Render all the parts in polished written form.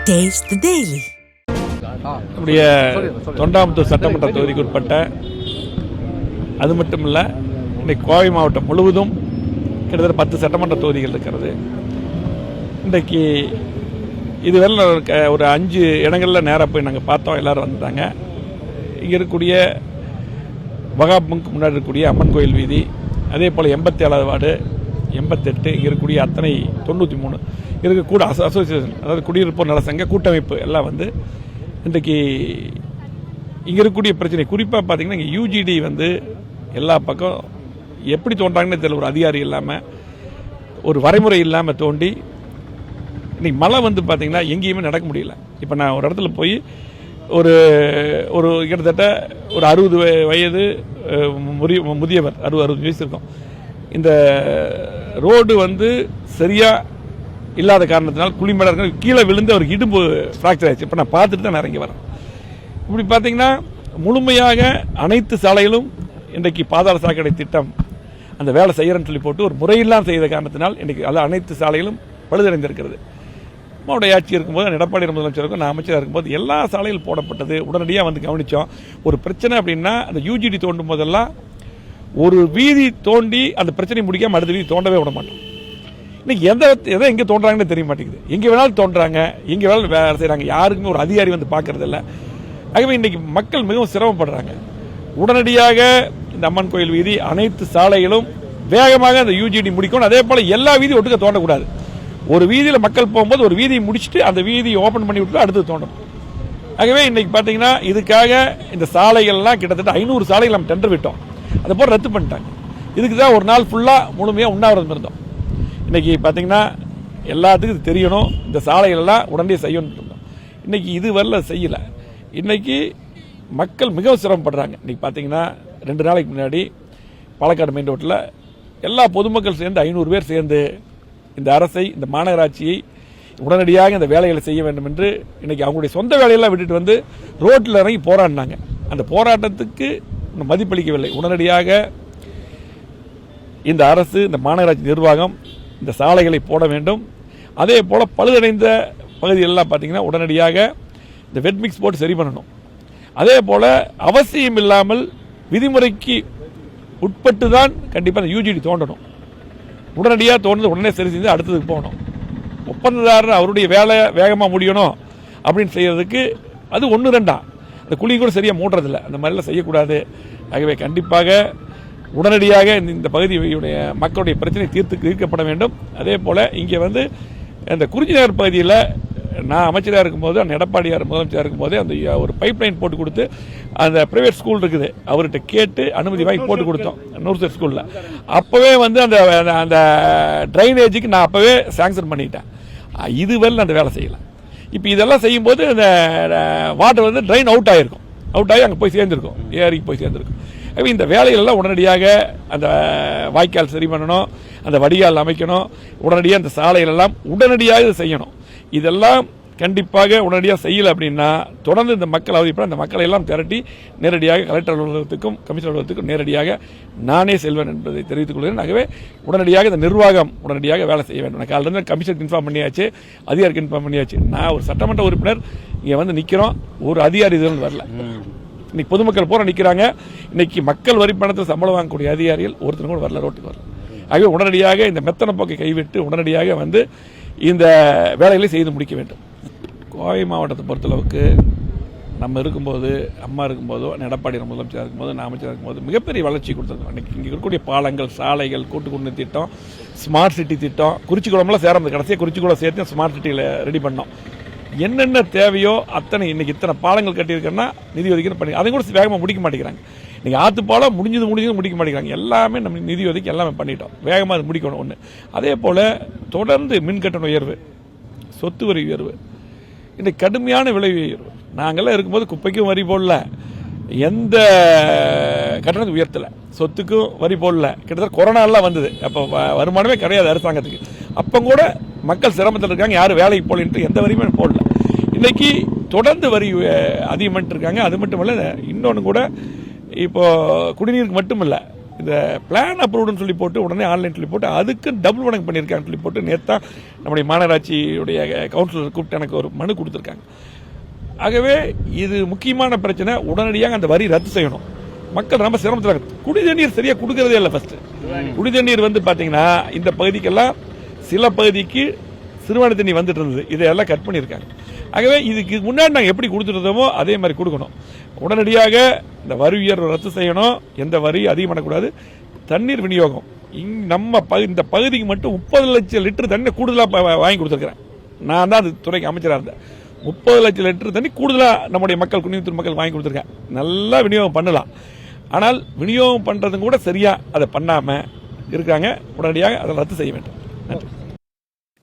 Taste the Daily. நம்முடைய தொண்டாமுத்தூர் சட்டமன்ற தொகுதிக்கு உட்பட்ட அது மட்டும் இல்லை, இன்றைக்கு கோவை மாவட்டம் முழுவதும் கிட்டத்தட்ட 10 சட்டமன்ற தொகுதிகள் இருக்கிறது. இன்றைக்கு இதுவரை ஒரு 5 இடங்களில் நேராக போய் நாங்கள் பார்த்தோம். எல்லோரும் வந்துட்டாங்க. இங்கே இருக்கக்கூடிய வகாப்புக்கு முன்னாடி இருக்கக்கூடிய அம்மன் கோயில் வீதி, அதே போல் 87வது வார்டு, 88 இங்கே இருக்கக்கூடிய அத்தனை 93 இருக்கக்கூட அசோசியேஷன், அதாவது குடியிருப்போர் நல சங்க கூட்டமைப்பு எல்லாம் வந்து இன்றைக்கு இங்கே இருக்கக்கூடிய பிரச்சனை குறிப்பாக பார்த்தீங்கன்னா இங்கே யூஜிடி வந்து எல்லா பக்கம் எப்படி தோன்றாங்கன்னு தெரியல. ஒரு அதிகாரி இல்லாமல், ஒரு வரைமுறை இல்லாமல் தோண்டி இன்றைக்கி மழை வந்து பார்த்தீங்கன்னா எங்கேயுமே நடக்க முடியல. இப்போ நான் ஒரு இடத்துல போய் ஒரு ஒரு கிட்டத்தட்ட ஒரு 60 வயது முதியவர், 60 வயசு இருக்கும். இந்த ரோடு வந்து சரியாக இல்லாத காரணத்தினால் குழிமலர்கள் கீழே விழுந்து அவருக்கு இடுப்பு ஃப்ராக்சர் ஆயிடுச்சு. இப்போ நான் பார்த்துட்டு தான் நான் இறங்கி வரேன். இப்படி பார்த்தீங்கன்னா முழுமையாக அனைத்து சாலைகளும் இன்றைக்கு பாதாள சாக்கடை திட்டம் அந்த வேலை செய்கிறேன்னு சொல்லி போட்டு ஒரு முறையெல்லாம் செய்த காரணத்தினால் இன்றைக்கு அது அனைத்து சாலைகளும் பழுதடைந்திருக்கிறது. மாவட்ட ஆட்சி இருக்கும்போது, எடப்பாடி முதலமைச்சர் இருக்கும், நான் அமைச்சராக இருக்கும்போது எல்லா சாலைகளும் போடப்பட்டது. உடனடியாக வந்து கவனித்தோம். ஒரு பிரச்சனை அப்படின்னா அந்த யூஜிடி தோண்டும் போதெல்லாம் ஒரு வீதி தோண்டி அந்த பிரச்சனை முடிக்காமல் அடுத்த வீதி தோண்டவே விட மாட்டோம். இன்னைக்கு எதை எங்கே தோன்றாங்கன்னு தெரிய மாட்டேங்குது. எங்கே வேணாலும் தோன்றாங்க, எங்கே வேணாலும் வேலை செய்கிறாங்க. யாருக்குமே ஒரு அதிகாரி வந்து பார்க்கறது இல்லை. ஆகவே இன்றைக்கி மக்கள் மிகவும் சிரமப்படுறாங்க. உடனடியாக இந்த அம்மன் கோயில் வீதி அனைத்து சாலைகளும் வேகமாக அந்த யூஜிடி முடிக்கணும். அதே போல் எல்லா வீதியும் ஒட்டுக்க தோண்டக்கூடாது. ஒரு வீதியில் மக்கள் போகும்போது ஒரு வீதியை முடிச்சுட்டு அந்த வீதியை ஓப்பன் பண்ணி விட்டு அடுத்து தோண்டணும். ஆகவே இன்றைக்கி பார்த்தீங்கன்னா இதுக்காக இந்த சாலைகள்லாம் கிட்டத்தட்ட 500 சாலைகள் நம்ம டெண்டர் விட்டோம். அதை போல் ரத்து பண்ணிட்டாங்க. இதுக்கு தான் ஒரு நாள் ஃபுல்லாக முழுமையாக உண்ணாவிரதம் இருந்தோம். இன்றைக்கி பார்த்தீங்கன்னா எல்லாத்துக்கும் இது தெரியணும், இந்த சாலைகளெல்லாம் உடனே செய்யணும் இருந்தோம். இன்றைக்கி இது வரல செய்யலை. இன்றைக்கி மக்கள் மிகவும் சிரமப்படுறாங்க. இன்றைக்கி பார்த்தீங்கன்னா 2 நாளைக்கு முன்னாடி பாலக்காடு மெயின் ரோட்டில் எல்லா பொதுமக்கள் சேர்ந்து 500 பேர் சேர்ந்து இந்த அரசை, இந்த மாநகராட்சியை உடனடியாக இந்த வேலைகளை செய்ய வேண்டும் என்று இன்றைக்கி அவங்களுடைய சொந்த வேலையெல்லாம் விட்டுட்டு வந்து ரோட்டில் இறங்கி போராடினாங்க. அந்த போராட்டத்துக்கு மதிப்பளிக்கவில்லை. உடனடியாக இந்த அரசு, இந்த மாநகராட்சி நிர்வாகம் இந்த சாலைகளை போட வேண்டும். அதே போல் பழுதடைந்த பகுதிகளெல்லாம் பார்த்தீங்கன்னா உடனடியாக இந்த வெட்மிக்ஸ் போட்டு சரி பண்ணணும். அதே போல் அவசியம் இல்லாமல் விதிமுறைக்கு உட்பட்டு தான் கண்டிப்பாக அந்த யூஜிடி தோண்டணும். உடனடியாக தோணுது உடனே சரி செஞ்சு அடுத்ததுக்கு போகணும். ஒப்பந்ததாரர் அவருடைய வேலை வேகமாக முடியணும் அப்படின்னு செய்கிறதுக்கு அது 1-2 அந்த குழி கூட சரியாக மூடுறதில்லை. அந்த மாதிரிலாம் செய்யக்கூடாது. ஆகவே கண்டிப்பாக உடனடியாக இந்த பகுதியுடைய மக்களுடைய பிரச்சனை தீர்க்கப்பட வேண்டும். அதே போல் இங்கே வந்து இந்த குறிஞ்சி நகர் பகுதியில் நான் அமைச்சராக இருக்கும்போது, அந்த எடப்பாடியார் முதலமைச்சராக இருக்கும்போது அந்த ஒரு பைப் லைன் போட்டு கொடுத்து அந்த ப்ரைவேட் ஸ்கூல் இருக்குது, அவர்கிட்ட கேட்டு அனுமதி வாங்கி போட்டு கொடுத்தோம். நூர்சர் ஸ்கூலில் அப்போவே வந்து அந்த அந்த ட்ரைனேஜுக்கு நான் அப்போவே சாங்ஷன் பண்ணிட்டேன். இதுவரை அந்த வேலை செய்யலை. இப்போ இதெல்லாம் செய்யும்போது அந்த வாட்டர் வந்து ட்ரைன் அவுட் ஆகி அங்கே போய் சேர்ந்துருக்கும், ஏரிக்கு போய் சேர்ந்துருக்கும். இந்த வேலைகளெல்லாம் உடனடியாக அந்த வாய்க்கால் சரி பண்ணணும், அந்த வடிகால் அமைக்கணும், உடனடியாக அந்த சாலைகளெல்லாம் உடனடியாக இது செய்யணும். இதெல்லாம் கண்டிப்பாக உடனடியாக செய்யலை அப்படின்னா தொடர்ந்து இந்த மக்கள் அவதிப்பட அந்த மக்களை எல்லாம் திரட்டி நேரடியாக கலெக்டர் அலுவலகத்துக்கும் கமிஷனர் அலுவலகத்துக்கும் நேரடியாக நானே செல்வேன் என்பதை தெரிவித்துக் கொள்கிறேன். ஆகவே உடனடியாக இந்த நிர்வாகம் உடனடியாக வேலை செய்ய வேண்டும். நான் காலையில் கமிஷனுக்கு இன்ஃபார்ம் பண்ணியாச்சு, அதிகாரிக்கு இன்ஃபார்ம் பண்ணியாச்சு. நான் ஒரு சட்டமன்ற உறுப்பினர் இங்கே வந்து நிற்கிறோம், ஒரு அதிகாரி இதுன்னு வரல. இன்னைக்கு பொதுமக்கள் பூரா நிற்கிறாங்க. இன்னைக்கு மக்கள் வரி பணத்தில் சம்பளம் வாங்கக்கூடிய அதிகாரிகள் ஒருத்தர் கூட வரல, ரோட்டுக்கு வரல. ஆகவே உடனடியாக இந்த மெத்தன போக்கை கைவிட்டு உடனடியாக வந்து இந்த வேலைகளை செய்து முடிக்க வேண்டும். கோவை மாவட்டத்தை பொறுத்தளவுக்கு நம்ம இருக்கும்போது, அம்மா இருக்கும்போதோ, எடப்பாடி முதலமைச்சராக இருக்கும்போது, நான் அமைச்சராக இருக்கும்போது மிகப்பெரிய வளர்ச்சி கொடுத்துருக்கோம். இன்றைக்கி இங்கே இருக்கக்கூடிய பாலங்கள், சாலைகள், கூட்டு குடிநீர் திட்டம், ஸ்மார்ட் சிட்டி திட்டம், குறிச்சிக்குளம்லாம் சேரந்து கடைசியாக குறிச்சிக்குளம் சேர்த்து ஸ்மார்ட் சிட்டியில் ரெடி பண்ணோம். என்னென்ன தேவையோ அத்தனை இன்னைக்கு இத்தனை பாலங்கள் கட்டியிருக்கேன்னா நிதி ஒதுக்கீடு பண்ணி அதையும் கூட வேகமாக முடிக்க மாட்டேங்கிறாங்க. இன்றைக்கி ஆற்று பாலம் முடிஞ்சது முடிக்க மாட்டேங்கிறாங்க. எல்லாமே நம்ம நிதி ஒதுக்கி எல்லாமே பண்ணிட்டோம். வேகமாக அது முடிக்கணும் ஒன்று. அதே போல் தொடர்ந்து மின் கட்டண உயர்வு, சொத்து வரி உயர்வு, இன்றைக்கு கடுமையான விலை உயர்வு. நாங்கள்லாம் இருக்கும்போது குப்பைக்கும் வரி போடல, எந்த கட்டணத்தை உயர்த்தலை, சொத்துக்கும் வரி போடல. கிட்டத்தட்ட கொரோனாலாம் வந்தது, அப்போ வருமானமே கிடையாது அரசாங்கத்துக்கு. அப்போ கூட மக்கள் சிரமத்தில் இருக்காங்க, யாரும் வேலைக்கு போகலன்ட்டு எந்த வரியுமே போடல. இன்றைக்கி தொடர்ந்து வரி அதிகம் பண்ணிட்டு இருக்காங்க. அது மட்டும் இல்லை, இன்னொன்று கூட இப்போது குடிநீருக்கு மட்டும் இல்லை, இந்த இந்த பிளான் அப்ரூவ்டுன்னு சொல்லி போட்டு உடனே ஆன்லைன் சொல்லி போட்டு அதுக்கு டபுள் மடங்கு பண்ணியிருக்காங்கன்னு சொல்லி போட்டு நேற்று தான் நம்முடைய மாநகராட்சியுடைய கவுன்சிலர் கூப்பிட்டு எனக்கு ஒரு மனு கொடுத்துருக்காங்க. ஆகவே இது முக்கியமான பிரச்சனை. உடனடியாக அந்த வரி ரத்து செய்யணும். மக்கள் ரொம்ப சிரமத்தில் குடிதண்ணீர் சரியாக கொடுக்கறதே இல்லை. ஃபர்ஸ்ட் குடிதண்ணீர் பார்த்தீங்கன்னா இந்த பகுதிக்கெல்லாம் சில பகுதிக்கு சிறுவாணி தண்ணி வந்துட்டு இருந்தது, இதையெல்லாம் கட் பண்ணியிருக்காங்க. ஆகவே இதுக்கு முன்னாடி நாங்கள் எப்படி கொடுத்துருந்தோமோ அதே மாதிரி கொடுக்கணும். உடனடியாக இந்த வரி உயர்வு ரத்து செய்யணும். எந்த வரி அதிகம் பண்ணக்கூடாது. தண்ணீர் விநியோகம் நம்ம இந்த பகுதிக்கு மட்டும் 30 லட்சம் லிட்டர் தண்ணி கூடுதலாக வாங்கி கொடுத்துருக்கிறேன். நான் தான் அது துறைக்கு அமைச்சராக இருந்தேன். 30 லட்சம் லிட்டர் தண்ணி கூடுதலாக நம்முடைய மக்கள் குடிநீர் மக்கள் வாங்கி கொடுத்துருக்கேன். நல்லா விநியோகம் பண்ணலாம். ஆனால் விநியோகம் பண்ணுறதும் கூட சரியாக அதை பண்ணாமல் இருக்காங்க. உடனடியாக அதை ரத்து செய்ய வேண்டும். நன்றி.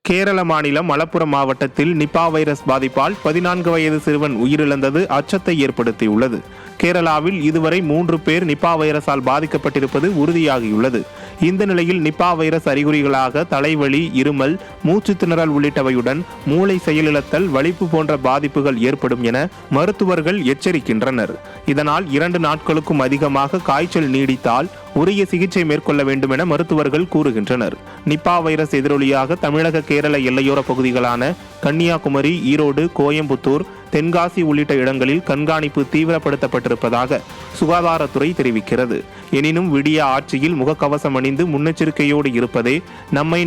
கேரள மாநிலம் மலப்புரம் மாவட்டத்தில் நிபா வைரஸ் பாதிப்பால் 14 வயது சிறுவன் உயிரிழந்தது அச்சத்தை ஏற்படுத்தியுள்ளது. கேரளாவில் இதுவரை 3 பேர் நிபா வைரஸால் பாதிக்கப்பட்டிருப்பது உறுதியாகியுள்ளது. இந்த நிலையில் நிபா வைரஸ் அறிகுறிகளாக தலைவலி, இருமல், மூச்சு திணறல் உள்ளிட்டவையுடன் மூளை செயலிழத்தல், வலிப்பு போன்ற பாதிப்புகள் ஏற்படும் என மருத்துவர்கள் எச்சரிக்கின்றனர். இதனால் 2 நாட்களுக்கும் அதிகமாக காய்ச்சல் நீடித்தால் உரிய சிகிச்சை மேற்கொள்ள வேண்டும் என மருத்துவர்கள் கூறுகின்றனர். நிபா வைரஸ் எதிரொலியாக தமிழக கேரள எல்லையோர பகுதிகளான கன்னியாகுமரி, ஈரோடு, கோயம்புத்தூர், தென்காசி உள்ளிட்ட இடங்களில் கண்காணிப்பு தீவிரப்படுத்தப்பட்டிருப்பதாக சுகாதாரத்துறை தெரிவிக்கிறது. எனினும் விடிய ஆட்சியில் முகக்கவசம் அணிந்து முன்னெச்சரிக்கையோடு இருப்பதே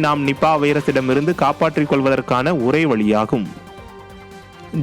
நாம் நிபா வைரஸிடமிருந்து காப்பாற்றிக் கொள்வதற்கான ஒரே வழியாகும்.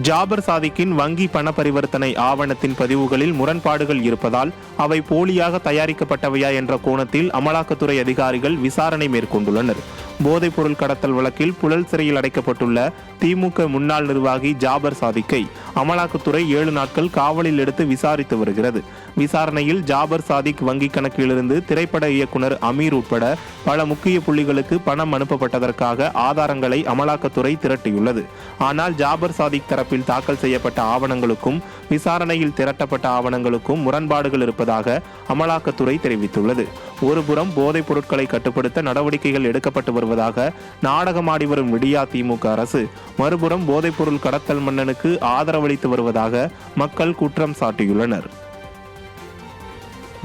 ஜாபர் சாதிக்கின் வங்கி பண பரிவர்த்தனை ஆவணத்தின் பதிவுகளில் முரண்பாடுகள் இருப்பதால் அவை போலியாக தயாரிக்கப்பட்டவையா என்ற கோணத்தில் அமலாக்கத்துறை அதிகாரிகள் விசாரணை மேற்கொண்டுள்ளனர். போதைப்பொருள் கடத்தல் வழக்கில் புழல் சிறையில் அடைக்கப்பட்டுள்ள திமுக முன்னாள் நிர்வாகி ஜாபர் சாதிக்கை அமலாக்கத்துறை 7 நாட்கள் காவலில் எடுத்து விசாரித்து வருகிறது. விசாரணையில் ஜாபர் சாதிக் வங்கி கணக்கிலிருந்து திரைப்பட இயக்குனர் அமீர் உட்பட பல முக்கிய புள்ளிகளுக்கு பணம் அனுப்பப்பட்டதற்காக ஆதாரங்களை அமலாக்கத்துறை திரட்டியுள்ளது. ஆனால் ஜாபர் சாதிக் தரப்பில் தாக்கல் செய்யப்பட்ட ஆவணங்களுக்கும் விசாரணையில் திரட்டப்பட்ட ஆவணங்களுக்கும் முரண்பாடுகள் இருப்பதாக அமலாக்கத்துறை தெரிவித்துள்ளது. ஒருபுறம் போதைப் பொருட்களை கட்டுப்படுத்த நடவடிக்கைகள் எடுக்கப்பட்டு வருவதாக நாடகமாடி வரும் விடியா திமுக அரசு, மறுபுறம் போதைப்பொருள் கடத்தல் மன்னனுக்கு ஆதரவளித்து வருவதாக மக்கள் குற்றம் சாட்டியுள்ளனர்.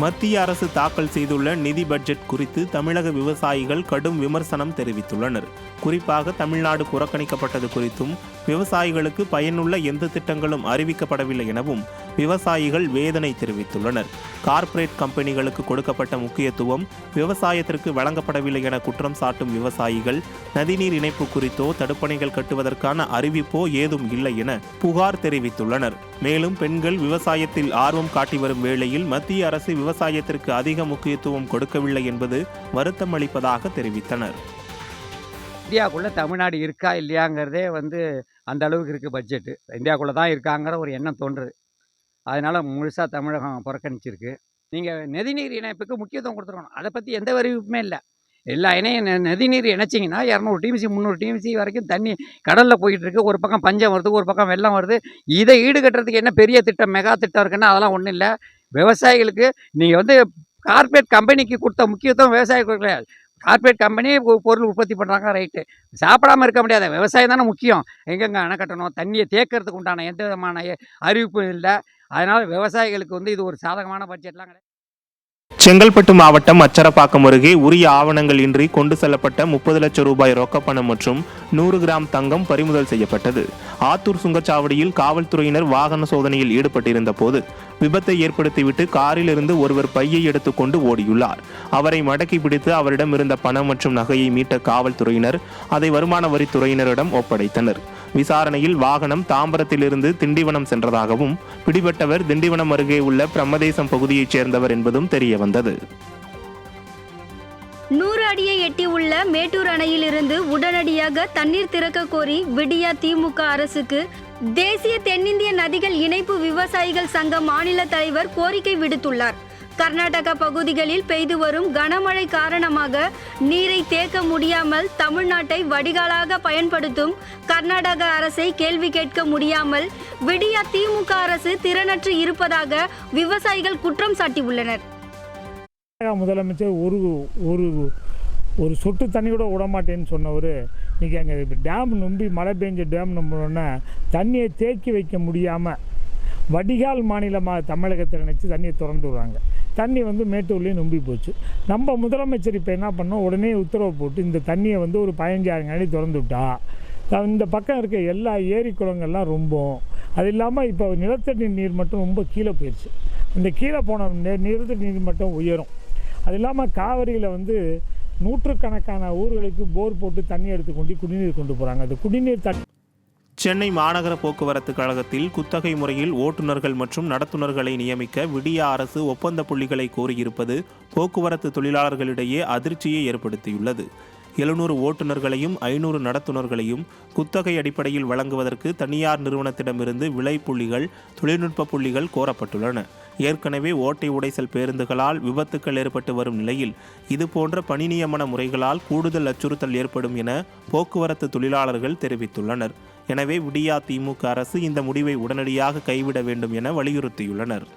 மத்திய அரசு தாக்கல் செய்துள்ள நிதி பட்ஜெட் குறித்து தமிழக விவசாயிகள் கடும் விமர்சனம் தெரிவித்துள்ளனர். குறிப்பாக தமிழ்நாடு புறக்கணிக்கப்பட்டது குறித்தும் விவசாயிகளுக்கு பயனுள்ள எந்த திட்டங்களும் அறிவிக்கப்படவில்லை எனவும் விவசாயிகள் வேதனை தெரிவித்துள்ளனர். கார்ப்பரேட் கம்பெனிகளுக்கு கொடுக்கப்பட்ட முக்கியத்துவம் விவசாயத்திற்கு வழங்கப்படவில்லை என குற்றம் சாட்டும் விவசாயிகள் நதிநீர் இணைப்பு குறித்தோ தடுப்பணைகள் கட்டுவதற்கான அறிவிப்போ ஏதும் இல்லை என புகார் தெரிவித்துள்ளனர். மேலும் பெண்கள் விவசாயத்தில் ஆர்வம் காட்டி வரும் வேளையில் மத்திய அரசு விவசாயத்திற்கு அதிக முக்கியத்துவம் கொடுக்கவில்லை என்பது வருத்தம் அளிப்பதாக தெரிவித்தனர். இந்தியாவுக்குள்ளே தமிழ்நாடு இருக்கா இல்லையாங்கிறதே அந்த அளவுக்கு இருக்குது. பட்ஜெட்டு இந்தியாவுக்குள்ளே தான் இருக்காங்கிற ஒரு எண்ணம் தோன்றுது. அதனால் முழுசாக தமிழகம் புறக்கணிச்சிருக்கு. நீங்கள் நதிநீர் இணைப்புக்கு முக்கியத்துவம் கொடுத்துருக்கணும். அதை பற்றி எந்த அறிவிப்புமே இல்லை. எல்லா இணையும் நதிநீர் இணைச்சிங்கன்னா 200 டிஎம்சி 300 டிஎம்சி வரைக்கும் தண்ணி கடலில் போயிட்டுருக்கு. ஒரு பக்கம் பஞ்சம் வருது, ஒரு பக்கம் வெள்ளம் வருது. இதை ஈடுகட்டுறதுக்கு என்ன பெரிய திட்டம், மெகா திட்டம் இருக்குன்னா அதெல்லாம் ஒன்றும் இல்லை. விவசாயிகளுக்கு நீங்கள் கார்ப்பரேட் கம்பெனிக்கு கொடுத்த முக்கியத்துவம் விவசாயிகளுக்கு கிடையாது. கார்ப்பரேட் கம்பெனி பொருள் உற்பத்தி பண்ணுறாங்க, ரைட்டு. சாப்பிடாமல் இருக்க முடியாது. விவசாயம் தானே முக்கியம். எங்கெங்கே அணை கட்டணும், தண்ணியை தேக்கிறதுக்கு உண்டான எந்த விதமான அறிவிப்பும் இல்லை. அதனால் விவசாயிகளுக்கு இது ஒரு சாதகமான பட்ஜெட்லாம் கிடையாது. செங்கல்பட்டு மாவட்டம் அச்சரப்பாக்கம் அருகே உரிய ஆவணங்கள் இன்றி கொண்டு செல்லப்பட்ட 30 லட்சம் ரூபாய் ரொக்கப்பணம் மற்றும் 100 கிராம் தங்கம் பறிமுதல் செய்யப்பட்டது. ஆத்தூர் சுங்கச்சாவடியில் காவல்துறையினர் வாகன சோதனையில் ஈடுபட்டிருந்த போது விபத்தை ஏற்படுத்திவிட்டு காரில் இருந்து ஒருவர் பையை எடுத்துக்கொண்டு ஓடியுள்ளார். அவரை மடக்கி பிடித்து அவரிடம் இருந்த பணம் மற்றும் நகையை மீட்ட காவல்துறையினர் அதை வருமான வரித்துறையினரிடம் ஒப்படைத்தனர். விசாரணையில் வாகனம் தாம்பரத்திலிருந்து திண்டிவனம் சென்றதாகவும் பிடிபட்டவர் திண்டிவனம் அருகே உள்ள பிரம்மதேசம் பகுதியைச் சேர்ந்தவர் என்பதும் தெரியவந்தது. 100 அடியை எட்டியுள்ள மேட்டூர் அணையிலிருந்து உடனடியாக தண்ணீர் திறக்க கோரி விடியா திமுக அரசுக்கு தேசிய தென்னிந்திய நதிகள் இணைப்பு விவசாயிகள் சங்க மாநில தலைவர் கோரிக்கை விடுத்துள்ளார். கர்நாடக பகுதிகளில் பெய்து வரும் கனமழை காரணமாக நீரை தேக்க முடியாமல் தமிழ்நாட்டை வடிகாலாக பயன்படுத்தும் கர்நாடக அரசை கேள்வி கேட்க முடியாமல் விடியா திமுக அரசு திறனற்று இருப்பதாக விவசாயிகள் குற்றம் சாட்டியுள்ளனர். முதலமைச்சர் ஒரு சொட்டு தண்ணி கூட விடமாட்டேன்னு சொன்னவர் இன்றைக்கி அங்கே டேம் நம்பி மழை பெஞ்ச டேம் நம்பினோன்னா தண்ணியை தேக்கி வைக்க முடியாமல் வடிகால் மாநிலமாக தமிழகத்தில் நினச்சி தண்ணியை திறந்து விடுறாங்க. தண்ணி வந்து மேட்டூர்லேயும் நம்பி போச்சு. நம்ம முதலமைச்சர் இப்போ என்ன பண்ணோம், உடனே உத்தரவு போட்டு இந்த தண்ணியை வந்து ஒரு 15,000 அடி திறந்து விட்டா இந்த பக்கம் இருக்க எல்லா ஏரி குளங்கள்லாம் ரொம்பும். அது இல்லாமல் இப்போ நிலத்தடி நீர் மட்டும் ரொம்ப கீழே போயிடுச்சு. இந்த கீழே போன நிலத்தடி நீர் மட்டும் உயரும். அது இல்லாமல் காவிரியில் வந்து நூற்றுக்கணக்கான ஊர்களுக்கு போர் போட்டு தண்ணி எடுத்து குடிநீர் கொண்டு போகிறாங்க. அது குடிநீர் சென்னை மாநகர போக்குவரத்து கழகத்தில் குத்தகை முறையில் ஓட்டுநர்கள் மற்றும் நடத்துனர்களை நியமிக்க விடியா அரசு ஒப்பந்த புள்ளிகளை கோரியிருப்பது போக்குவரத்து தொழிலாளர்களிடையே அதிர்ச்சியை ஏற்படுத்தியுள்ளது. 700 ஓட்டுநர்களையும் 500 நடத்துனர்களையும் குத்தகை அடிப்படையில் வழங்குவதற்கு தனியார் நிறுவனத்திடமிருந்து விலை புள்ளிகள், தொழில்நுட்ப புள்ளிகள் கோரப்பட்டுள்ளன. ஏற்கனவே ஓட்டை உடைசல் பேருந்துகளால் விபத்துக்கள் ஏற்பட்டு வரும் நிலையில் இதுபோன்ற பணி நியமன முறைகளால் கூடுதல் அச்சுறுத்தல் ஏற்படும் என போக்குவரத்து தொழிலாளர்கள் தெரிவித்துள்ளனர். எனவே விடியா திமுக அரசு இந்த முடிவை உடனடியாக கைவிட வேண்டும் என வலியுறுத்தியுள்ளனர்.